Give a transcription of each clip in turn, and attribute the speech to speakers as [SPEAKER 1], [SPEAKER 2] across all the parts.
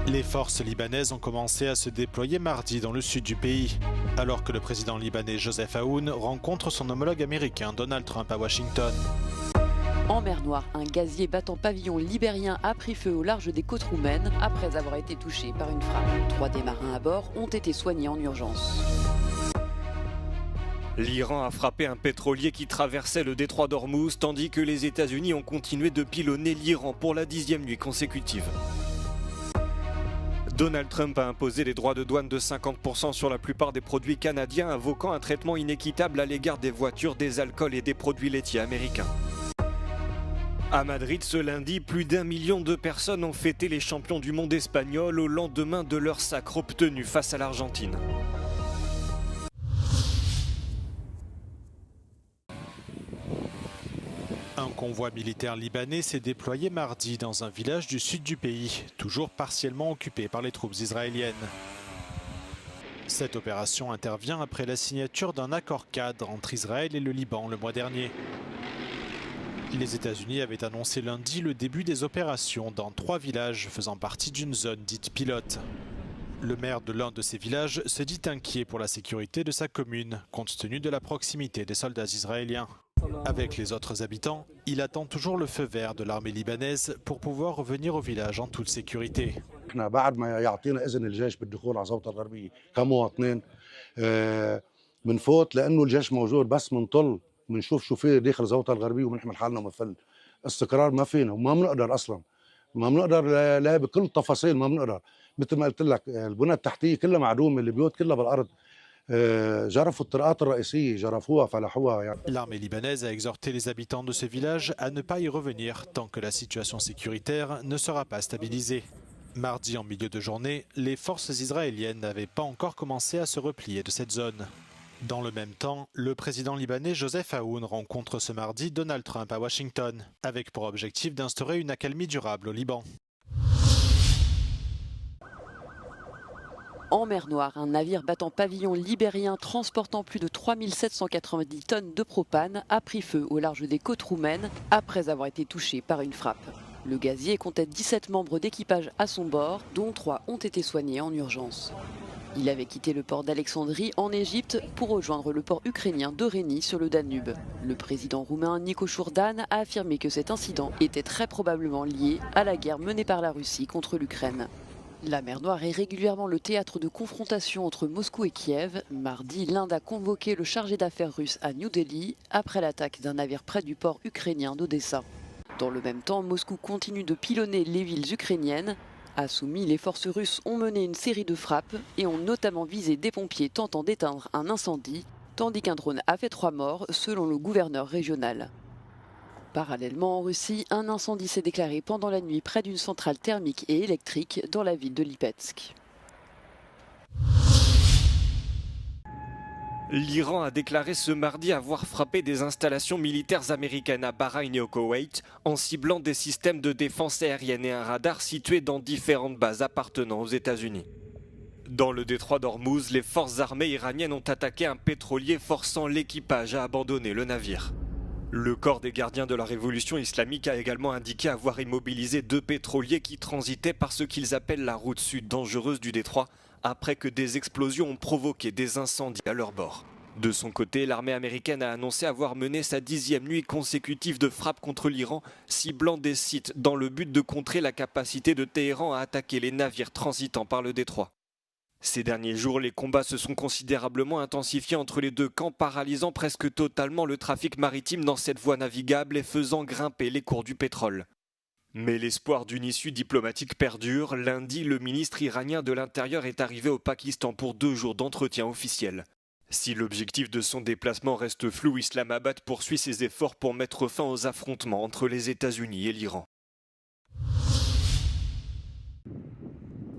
[SPEAKER 1] Les forces libanaises ont commencé à se déployer mardi dans le sud du pays, alors que le président libanais Joseph Aoun rencontre son homologue américain Donald Trump à Washington.
[SPEAKER 2] En mer Noire, un gazier battant pavillon libérien a pris feu au large des côtes roumaines après avoir été touché par une frappe. 3 des marins à bord ont été soignés en urgence.
[SPEAKER 3] L'Iran a frappé un pétrolier qui traversait le détroit d'Ormuz, tandis que les États-Unis ont continué de pilonner l'Iran pour la 10e nuit consécutive. Donald Trump a imposé des droits de douane de 50% sur la plupart des produits canadiens, invoquant un traitement inéquitable à l'égard des voitures, des alcools et des produits laitiers américains. À Madrid, ce lundi, plus d'1 million de personnes ont fêté les champions du monde espagnols au lendemain de leur sacre obtenu face à l'Argentine.
[SPEAKER 1] Un convoi militaire libanais s'est déployé mardi dans un village du sud du pays, toujours partiellement occupé par les troupes israéliennes. Cette opération intervient après la signature d'un accord-cadre entre Israël et le Liban le mois dernier. Les États-Unis avaient annoncé lundi le début des opérations dans 3 villages faisant partie d'une zone dite pilote. Le maire de l'un de ces villages se dit inquiet pour la sécurité de sa commune, compte tenu de la proximité des soldats israéliens. Avec les autres habitants, il attend toujours le feu vert de l'armée libanaise pour pouvoir revenir au village en toute sécurité.
[SPEAKER 4] بعد ما يعطينا إذن الجيش بالدخول على غوطة الغربية كمواطنين بنفوت لأنه الجيش موجود بس بنطل بنشوف شو في داخل غوطة الغربية وبنحمل حالنا ومفل استقرار ما فينا وما بنقدر أصلا ما بنقدر لا بكل التفاصيل ما بنقدر مثل ما قلت لك البنى التحتية كلها معدومة البيوت كلها بالأرض.
[SPEAKER 1] L'armée libanaise a exhorté les habitants de ce village à ne pas y revenir tant que la situation sécuritaire ne sera pas stabilisée. Mardi en milieu de journée, les forces israéliennes n'avaient pas encore commencé à se replier de cette zone. Dans le même temps, le président libanais Joseph Aoun rencontre ce mardi Donald Trump à Washington, avec pour objectif d'instaurer une accalmie durable au Liban.
[SPEAKER 2] En mer Noire, un navire battant pavillon libérien transportant plus de 3790 tonnes de propane a pris feu au large des côtes roumaines après avoir été touché par une frappe. Le gazier comptait 17 membres d'équipage à son bord, dont 3 ont été soignés en urgence. Il avait quitté le port d'Alexandrie en Égypte pour rejoindre le port ukrainien d'Orénie sur le Danube. Le président roumain Nico Șordan a affirmé que cet incident était très probablement lié à la guerre menée par la Russie contre l'Ukraine. La mer Noire est régulièrement le théâtre de confrontations entre Moscou et Kiev. Mardi, l'Inde a convoqué le chargé d'affaires russe à New Delhi après l'attaque d'un navire près du port ukrainien d'Odessa. Dans le même temps, Moscou continue de pilonner les villes ukrainiennes. À Soumy, les forces russes ont mené une série de frappes et ont notamment visé des pompiers tentant d'éteindre un incendie, tandis qu'un drone a fait 3 morts selon le gouverneur régional. Parallèlement, en Russie, un incendie s'est déclaré pendant la nuit près d'une centrale thermique et électrique dans la ville de Lipetsk.
[SPEAKER 3] L'Iran a déclaré ce mardi avoir frappé des installations militaires américaines à Bahreïn et au Koweït en ciblant des systèmes de défense aérienne et un radar situés dans différentes bases appartenant aux États-Unis. Dans le détroit d'Ormuz, les forces armées iraniennes ont attaqué un pétrolier forçant l'équipage à abandonner le navire. Le corps des gardiens de la révolution islamique a également indiqué avoir immobilisé 2 pétroliers qui transitaient par ce qu'ils appellent la route sud dangereuse du détroit après que des explosions ont provoqué des incendies à leur bord. De son côté, l'armée américaine a annoncé avoir mené sa 10e nuit consécutive de frappe contre l'Iran, ciblant des sites dans le but de contrer la capacité de Téhéran à attaquer les navires transitant par le détroit. Ces derniers jours, les combats se sont considérablement intensifiés entre les 2 camps, paralysant presque totalement le trafic maritime dans cette voie navigable et faisant grimper les cours du pétrole. Mais l'espoir d'une issue diplomatique perdure. Lundi, le ministre iranien de l'Intérieur est arrivé au Pakistan pour 2 jours d'entretien officiel. Si l'objectif de son déplacement reste flou, Islamabad poursuit ses efforts pour mettre fin aux affrontements entre les États-Unis et l'Iran.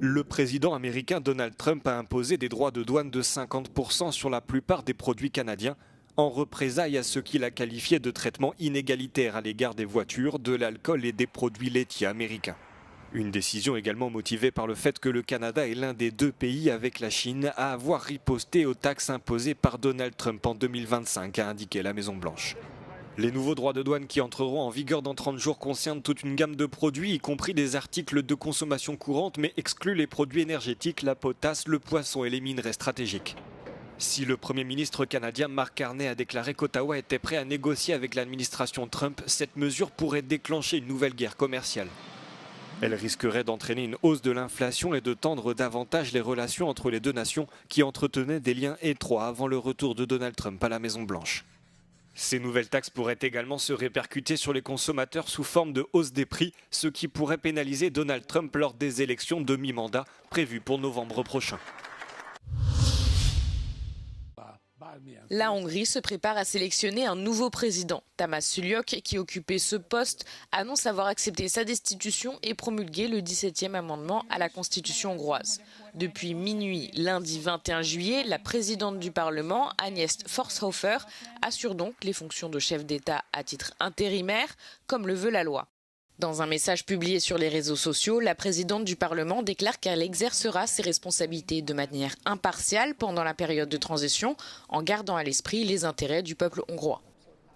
[SPEAKER 3] Le président américain Donald Trump a imposé des droits de douane de 50% sur la plupart des produits canadiens, en représailles à ce qu'il a qualifié de traitement inégalitaire à l'égard des voitures, de l'alcool et des produits laitiers américains. Une décision également motivée par le fait que le Canada est l'un des 2 pays avec la Chine à avoir riposté aux taxes imposées par Donald Trump en 2025, a indiqué la Maison-Blanche. Les nouveaux droits de douane qui entreront en vigueur dans 30 jours concernent toute une gamme de produits, y compris des articles de consommation courante, mais excluent les produits énergétiques, la potasse, le poisson et les minerais stratégiques. Si le Premier ministre canadien Mark Carney a déclaré qu'Ottawa était prêt à négocier avec l'administration Trump, cette mesure pourrait déclencher une nouvelle guerre commerciale. Elle risquerait d'entraîner une hausse de l'inflation et de tendre davantage les relations entre les deux nations qui entretenaient des liens étroits avant le retour de Donald Trump à la Maison-Blanche. Ces nouvelles taxes pourraient également se répercuter sur les consommateurs sous forme de hausse des prix, ce qui pourrait pénaliser Donald Trump lors des élections de mi-mandat prévues pour novembre prochain.
[SPEAKER 5] La Hongrie se prépare à sélectionner un nouveau président. Tamas Suljók, qui occupait ce poste, annonce avoir accepté sa destitution et promulgué le 17e amendement à la Constitution hongroise. Depuis minuit, lundi 21 juillet, la présidente du Parlement, Agnieszka Forszhofer, assure donc les fonctions de chef d'État à titre intérimaire, comme le veut la loi. Dans un message publié sur les réseaux sociaux, la présidente du Parlement déclare qu'elle exercera ses responsabilités de manière impartiale pendant la période de transition, en gardant à l'esprit les intérêts du peuple hongrois.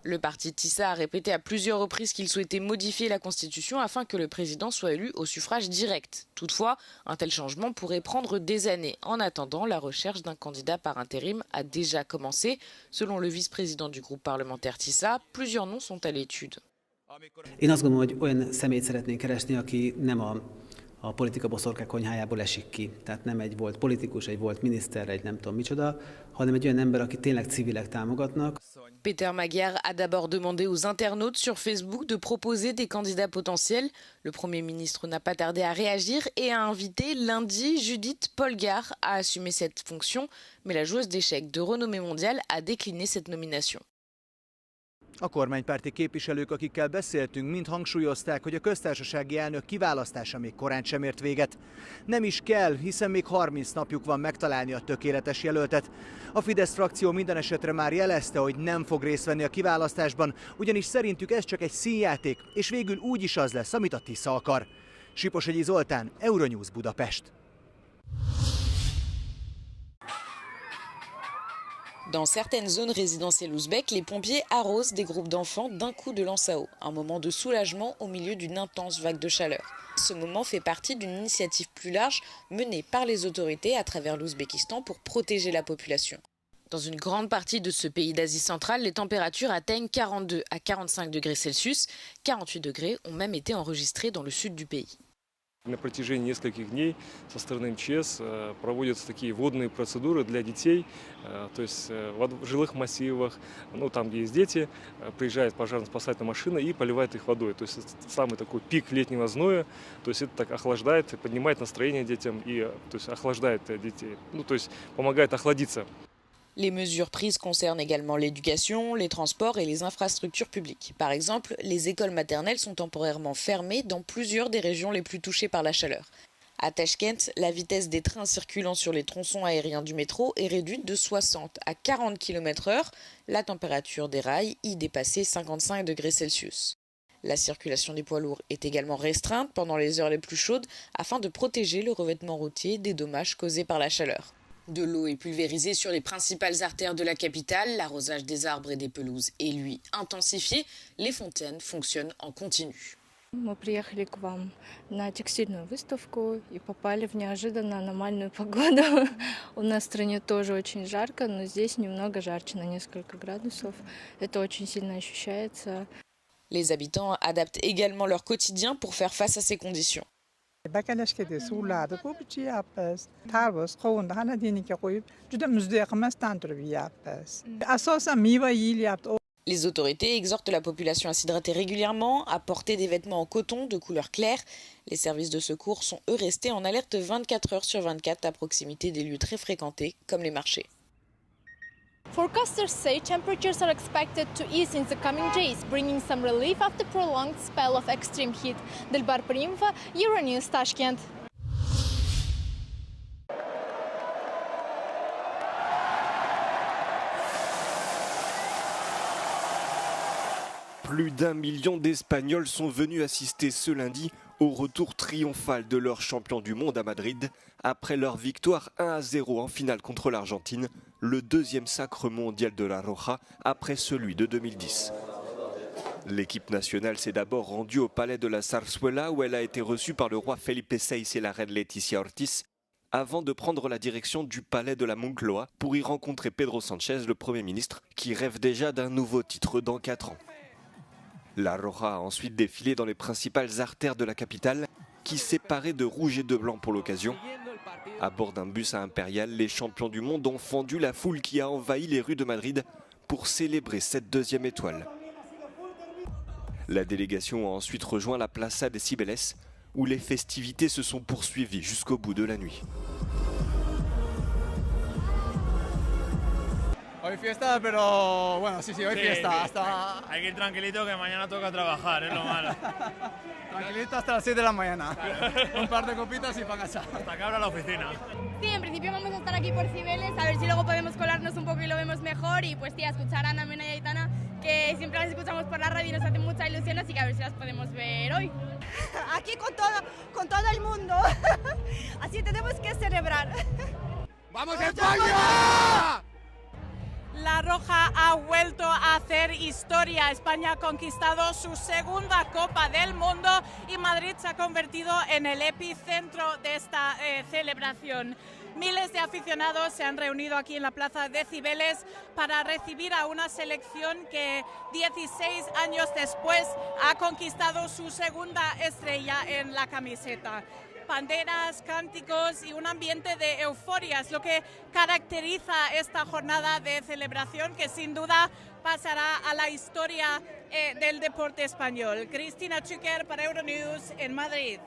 [SPEAKER 5] Le parti TISA a répété à plusieurs reprises qu'il souhaitait modifier la Constitution afin que le président soit élu au suffrage direct. Toutefois, un tel changement pourrait prendre des années. En attendant, la recherche d'un candidat par intérim a déjà commencé. Selon le vice-président du groupe parlementaire TISA, plusieurs noms sont à l'étude.
[SPEAKER 6] Én azt gondolom, hogy olyan személyt szeretnénk keresni, aki nem a politika boszorkák konyhájából esik ki. Tehát nem egy volt politikus, egy volt miniszter, egy nem tudom micsoda, hanem egy olyan ember, aki tényleg civilek támogatnak.
[SPEAKER 5] Péter Magyar a d'abord demandé aux internautes sur Facebook de proposer des candidats potentiels. Le Premier ministre n'a pas tardé à réagir et a invité lundi Judith Polgár à assumer cette fonction. Mais la joueuse d'échecs de renommée mondiale a décliné cette nomination.
[SPEAKER 7] A kormánypárti képviselők, akikkel beszéltünk, mind hangsúlyozták, hogy a köztársasági elnök kiválasztása még korán sem ért véget. Nem is kell, hiszen még 30 napjuk van megtalálni a tökéletes jelöltet. A Fidesz frakció minden esetre már jelezte, hogy nem fog részt venni a kiválasztásban, ugyanis szerintük ez csak egy színjáték, és végül úgy is az lesz, amit a TISZA akar. Siposhegyi Zoltán, Euronews Budapest.
[SPEAKER 5] Dans certaines zones résidentielles ouzbèques, les pompiers arrosent des groupes d'enfants d'un coup de lance à eau. Un moment de soulagement au milieu d'une intense vague de chaleur. Ce moment fait partie d'une initiative plus large menée par les autorités à travers l'Ouzbékistan pour protéger la population. Dans une grande partie de ce pays d'Asie centrale, les températures atteignent 42 à 45 degrés Celsius. 48 degrés ont même été enregistrés dans le sud du pays.
[SPEAKER 8] На протяжении нескольких дней со стороны МЧС проводятся такие водные процедуры для детей, то есть в жилых массивах, ну, там, где есть дети, приезжает пожарно-спасательная машина и поливает их водой. То есть это самый такой пик летнего зноя, то есть это так охлаждает, поднимает настроение детям и то есть охлаждает детей, ну, то есть помогает охладиться.
[SPEAKER 5] Les mesures prises concernent également l'éducation, les transports et les infrastructures publiques. Par exemple, les écoles maternelles sont temporairement fermées dans plusieurs des régions les plus touchées par la chaleur. À Tashkent, la vitesse des trains circulant sur les tronçons aériens du métro est réduite de 60 à 40 km/h. La température des rails y dépassait 55 degrés Celsius. La circulation des poids lourds est également restreinte pendant les heures les plus chaudes afin de protéger le revêtement routier des dommages causés par la chaleur. De l'eau est pulvérisée sur les principales artères de la capitale. L'arrosage des arbres et des pelouses est, lui, intensifié. Les fontaines fonctionnent en continu.
[SPEAKER 9] Мы приехали к вам на текстильную выставку и попали в неожиданно аномальную погоду. У нас в стране тоже очень жарко, но здесь немного жарче, на несколько градусов. Это очень сильно ощущается.
[SPEAKER 5] Les habitants adaptent également leur quotidien pour faire face à ces conditions.
[SPEAKER 10] بکلشکده سولاد کوبچی yapız. Tarbus kovunda hana dinike koyup juda müzdeyakmaz tantırı yapız. Asosan miva yil yaptı.
[SPEAKER 5] Les autorités exhortent la population à s'hydrater régulièrement, à porter des vêtements en coton de couleur claire. Les services de secours sont eux restés en alerte 24 heures sur 24 à proximité des lieux très fréquentés comme les marchés.
[SPEAKER 11] Forecasters say temperatures are expected to ease in the coming days, bringing some relief after prolonged spell of extreme heat. Dilbar Primova, Euronews, Tashkent.
[SPEAKER 3] Plus d'1 million d'Espagnols sont venus assister ce lundi au retour triomphal de leur champion du monde à Madrid après leur victoire 1-0 en finale contre l'Argentine, le deuxième sacre mondial de la Roja après celui de 2010. L'équipe nationale s'est d'abord rendue au palais de la Zarzuela où elle a été reçue par le roi Felipe VI et la reine Leticia Ortiz avant de prendre la direction du palais de la Moncloa pour y rencontrer Pedro Sánchez, le Premier ministre, qui rêve déjà d'un nouveau titre dans 4 ans. La Roja a ensuite défilé dans les principales artères de la capitale qui s'est de rouge et de blanc pour l'occasion. À bord d'un bus à Impérial, les champions du monde ont fendu la foule qui a envahi les rues de Madrid pour célébrer cette 2e étoile. La délégation a ensuite rejoint la Plaza de Cibeles, où les festivités se sont poursuivies jusqu'au bout de la nuit.
[SPEAKER 12] Hoy fiesta, pero bueno, sí, hoy fiesta. Hasta...
[SPEAKER 13] Hay que ir tranquilito que mañana toca trabajar, es lo malo.
[SPEAKER 12] Tranquilito hasta las 7 de la mañana. Un par de copitas y para casa.
[SPEAKER 13] Hasta que abra la oficina.
[SPEAKER 11] Sí, en principio vamos a estar aquí por Cibeles, a ver si luego podemos colarnos un poco y lo vemos mejor. Y pues tía, escuchar a Ana Mena y Aitana, que siempre las escuchamos por la radio y nos hace mucha ilusión, así que a ver si las podemos ver hoy.
[SPEAKER 14] Aquí con todo el mundo, así tenemos que celebrar.
[SPEAKER 12] ¡Vamos España!
[SPEAKER 15] La Roja ha vuelto a hacer historia. España ha conquistado su 2ª Copa del Mundo y Madrid se ha convertido en el epicentro de esta celebración. Miles de aficionados se han reunido aquí en la plaza de Cibeles para recibir a una selección que 16 años después ha conquistado su 2ª estrella en la camiseta. Banderas, cánticos y un ambiente de euforia es lo que caracteriza esta jornada de celebración que sin duda pasará a la historia del deporte español. Cristina Chuker para Euronews en Madrid.